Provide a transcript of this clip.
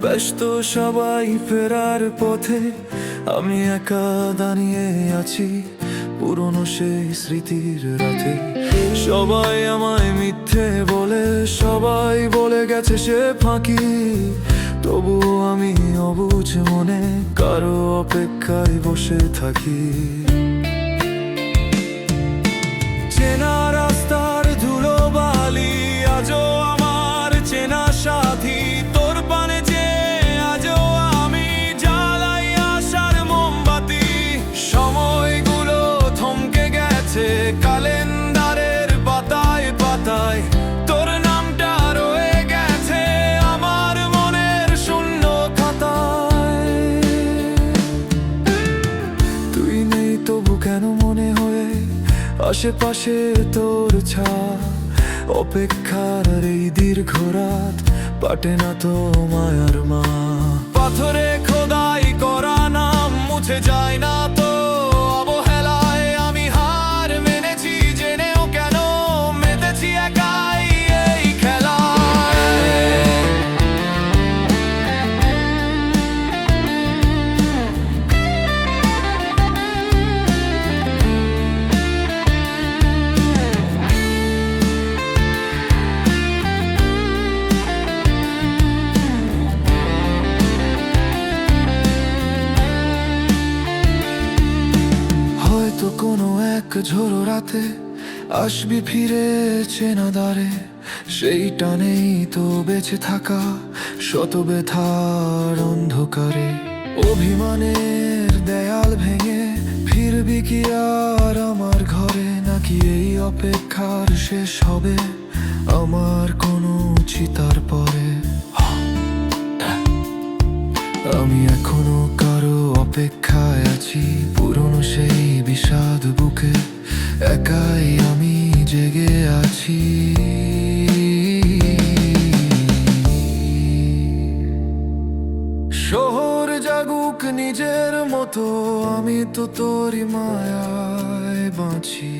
ব্যস্ত সবাই ফেরার পথে, আমি একা দাঁড়িয়ে আছি পুরনো সেই স্মৃতির রাতে। সবাই আমায় মিথ্যে বলে, সবাই বলে গেছে সে ফাঁকি, তবুও আমি অবুঝ মনে কারো অপেক্ষায় বসে থাকি। চেনা রাস্তার ধুলো বালি আজও আমার চেনা সাথী, তোর পানে যে আজও আমি জ্বালাই আশার মোমবাতি। সময়গুলো থমকে গেছে ক্যালেন্ডারের পাতায় পাতায়, তোর নামটা রয়ে গেছে আমার মনের শূন্য খাতায়। তুই নেই তবু কেন মনে হয়ে আশেপাশে তোর ছায়া, অপেক্ষার এই দীর্ঘ রাত পাটে না তো মায়ার মা। পাথরে খোদাই করা নাম মুছে যায় না তো অবহেলায়, আমি হার মেনেছি জেনেও কেন মেতেছি একাই এই খেলায়। হয়তো কোনো এক ঝোড়ো রাতে আসবি ফিরে চেনা দ্বারে, সেই টানেই তো বেঁচে থাকা শত ব্যথার অন্ধকারে। অভিমানের দেয়াল ভেঙে ফিরবি কি আর আমার ঘরে, নাকি এই অপেক্ষার শেষ হবে আমার কোনো চিতার পরে? আমি এখনো কারো অপেক্ষায় আছি পুরনো সেই বিষাদ বুকে, একাই আমি জেগে আছি। শহর জাগুক নিজের মতো, আমি তো তোরই মায়ায় বাঁচি।